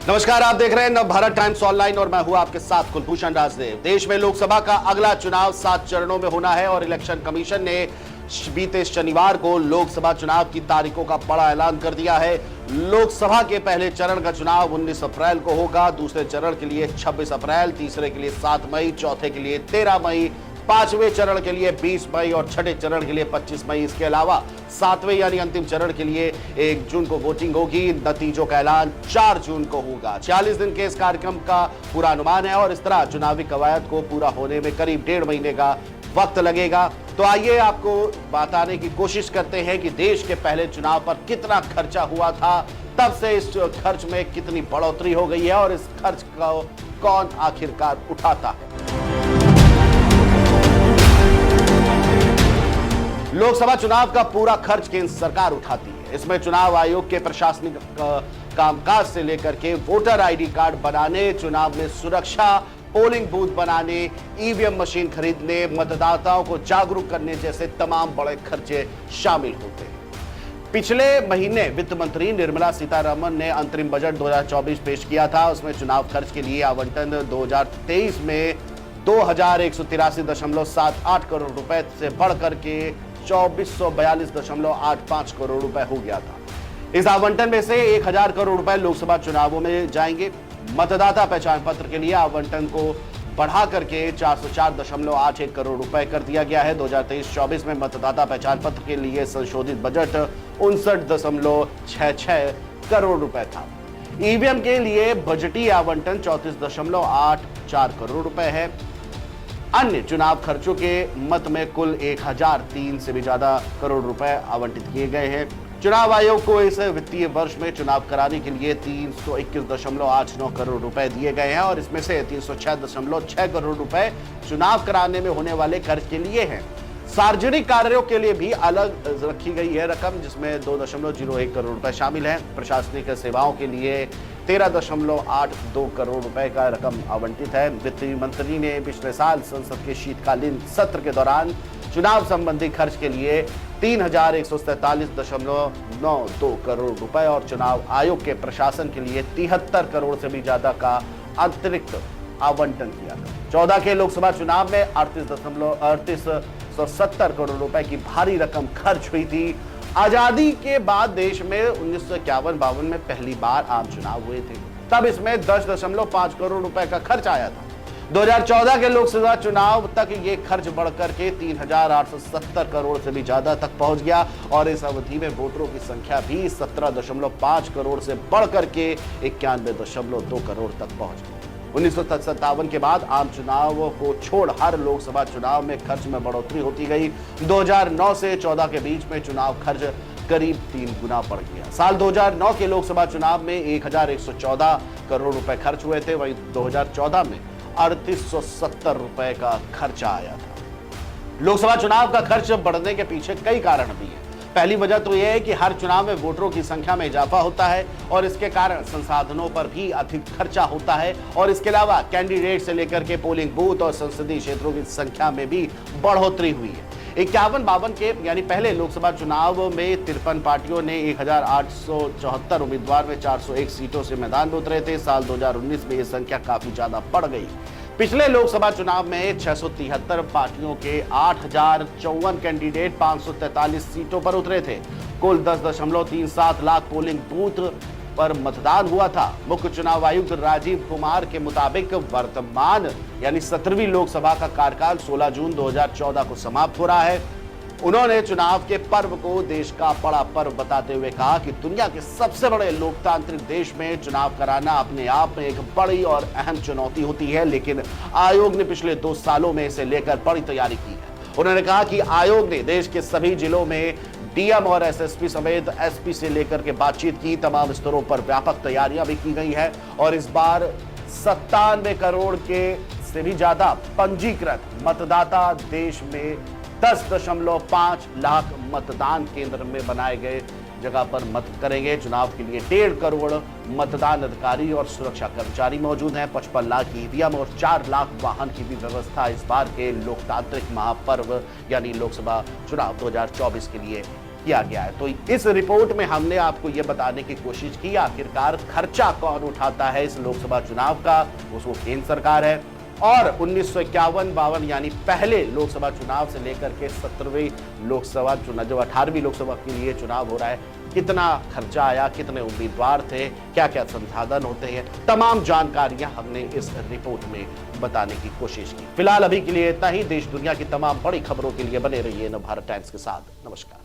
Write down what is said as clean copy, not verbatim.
नमस्कार, आप देख रहे हैं नव भारत टाइम्स ऑनलाइन और मैं हूं आपके साथ कुलभूषण राजदेव। देश में लोकसभा का अगला चुनाव 7 चरणों में होना है और इलेक्शन कमीशन ने बीते शनिवार को लोकसभा चुनाव की तारीखों का बड़ा ऐलान कर दिया है। लोकसभा के पहले चरण का चुनाव 19 अप्रैल को होगा, दूसरे चरण के लिए 26 अप्रैल, तीसरे के लिए 7 मई, चौथे के लिए 13 मई, पांचवें चरण के लिए 20 मई और छठे चरण के लिए 25 मई। इसके अलावा सातवें यानी अंतिम चरण के लिए 1 जून को वोटिंग होगी। नतीजों का ऐलान 4 जून को होगा। 40 दिन के इस कार्यक्रम का पूरा अनुमान है और इस तरह चुनावी कवायद को पूरा होने में करीब 1.5 महीने का वक्त लगेगा। तो आइए आपको बताने की कोशिश करते हैं कि देश के पहले चुनाव पर कितना खर्चा हुआ था, तब से इस खर्च में कितनी बढ़ोतरी हो गई है और इस खर्च को कौन आखिरकार उठाता है। लोकसभा चुनाव का पूरा खर्च केंद्र सरकार उठाती है। इसमें चुनाव आयोग के प्रशासनिक कामकाज से लेकर के वोटर आईडी कार्ड बनाने, चुनाव में सुरक्षा, पोलिंग बूथ बनाने, ईवीएम मशीन खरीदने, मतदाताओं को जागरूक करने जैसे तमाम बड़े खर्चे शामिल होते हैं। पिछले महीने वित्त मंत्री निर्मला सीतारमण ने अंतरिम बजट 2024 पेश किया था। उसमें चुनाव खर्च के लिए आवंटन 2023 में 2183.78 करोड़ रुपए से बढ़कर के 2442.85 करोड़ रुपए हो गया था। इस आवंटन में से 1000 करोड़ रुपए लोकसभा चुनावों में जाएंगे। मतदाता पहचान पत्र के लिए आवंटन को बढ़ा करके 404.81 करोड़ रुपए कर दिया गया है। 2023-24 में मतदाता पहचान पत्र के लिए संशोधित बजट 59.66 करोड़ रुपए था। ईवीएम के लिए बजटीय आवंटन 34.84 करोड़ रुपए है। अन्य चुनाव खर्चों के मत में कुल 1003 से भी ज्यादा करोड़ रुपए आवंटित किए गए हैं। चुनाव आयोग को इस वित्तीय वर्ष में चुनाव कराने के लिए 321.89 करोड़ रुपए दिए गए हैं और इसमें से 306.6 करोड़ रुपए चुनाव कराने में होने वाले खर्च के लिए हैं। सार्वजनिक कार्यों के लिए भी अलग रखी गई है रकम, जिसमें 2.01 करोड़ रुपए शामिल है। प्रशासनिक सेवाओं के लिए 13.82 करोड़ रुपए का रकम आवंटित है। वित्त मंत्री ने पिछले साल संसद के शीतकालीन सत्र के दौरान चुनाव संबंधी खर्च के लिए 3143.92 करोड़ रुपए और चुनाव आयोग के प्रशासन के लिए 73 करोड़ से भी ज्यादा का अतिरिक्त आवंटन किया था। 14 के लोकसभा चुनाव में 3870 करोड़ रुपए की भारी रकम खर्च हुई थी। आजादी के बाद देश में 1951-52 में पहली बार आम चुनाव हुए थे, तब इसमें 10.5 करोड़ रुपए का खर्च आया था। 2014 के लोकसभा चुनाव तक ये खर्च बढ़कर के 3870 करोड़ से भी ज्यादा तक पहुंच गया और इस अवधि में वोटरों की संख्या भी 17.5 करोड़ से बढ़कर के 91.2 करोड़ तक पहुंच गई। 1957 के बाद आम चुनाव को छोड़ हर लोकसभा चुनाव में खर्च में बढ़ोतरी होती गई। 2009 से 14 के बीच में चुनाव खर्च करीब 3 गुना बढ़ गया। साल 2009 के लोकसभा चुनाव में 1114 करोड़ रुपए खर्च हुए थे, वहीं 2014 में 3870 रुपए का खर्चा आया था। लोकसभा चुनाव का खर्च बढ़ने के पीछे कई कारण भी हैं। पहली वजह तो यह है कि हर चुनाव में वोटरों की संख्या में इजाफा होता है और इसके कारण संसाधनों पर भी अधिक खर्चा होता है और इसके अलावा कैंडिडेट से लेकर के पोलिंग बूथ और संसदीय क्षेत्रों की संख्या में भी बढ़ोतरी हुई है। 51-52 के यानी पहले लोकसभा चुनाव में 53 पार्टियों ने 1874 उम्मीदवार में 401 सीटों से मैदान में उतरे थे। साल 2019 में यह संख्या काफी ज्यादा बढ़ गई। पिछले लोकसभा चुनाव में 673 पार्टियों के 8054 कैंडिडेट 543 सीटों पर उतरे थे। कुल 10.37 लाख पोलिंग बूथ पर मतदान हुआ था। मुख्य चुनाव आयुक्त राजीव कुमार के मुताबिक वर्तमान यानी 17वीं लोकसभा का कार्यकाल 16 जून 2014 को समाप्त हो रहा है। उन्होंने चुनाव के पर्व को देश का बड़ा पर्व बताते हुए कहा कि दुनिया के सबसे बड़े लोकतांत्रिक देश में चुनाव कराना अपने आप में एक बड़ी और अहम चुनौती होती है, लेकिन आयोग ने पिछले 2 सालों में इसे लेकर बड़ी तैयारी की है। उन्होंने कहा कि आयोग ने देश के सभी जिलों में डीएम और एसएसपी समेत एसपी से लेकर के बातचीत की। तमाम स्तरों पर व्यापक तैयारियां भी की गई है और इस बार 97 करोड़ के से भी ज्यादा पंजीकृत मतदाता देश में 10.5 लाख मतदान केंद्र में बनाए गए जगह पर मत करेंगे। चुनाव के लिए 1.5 करोड़ मतदान अधिकारी और सुरक्षा कर्मचारी मौजूद हैं। 55 लाख ईवीएम और 4 लाख वाहन की भी व्यवस्था इस बार के लोकतांत्रिक महापर्व यानी लोकसभा चुनाव 2024 के लिए किया गया है। तो इस रिपोर्ट में हमने आपको यह बताने की कोशिश की आखिरकार खर्चा कौन उठाता है इस लोकसभा चुनाव का, उसको केंद्र सरकार है। और 1951-52 यानी पहले लोकसभा चुनाव से लेकर के 17वीं लोकसभा चुनाव, जो 18वीं लोकसभा के लिए चुनाव हो रहा है, कितना खर्चा आया, कितने उम्मीदवार थे, क्या क्या संसाधन होते हैं, तमाम जानकारियां हमने इस रिपोर्ट में बताने की कोशिश की। फिलहाल अभी के लिए इतना ही। देश दुनिया की तमाम बड़ी खबरों के लिए बने रहिए नवभारत टाइम्स के साथ। नमस्कार।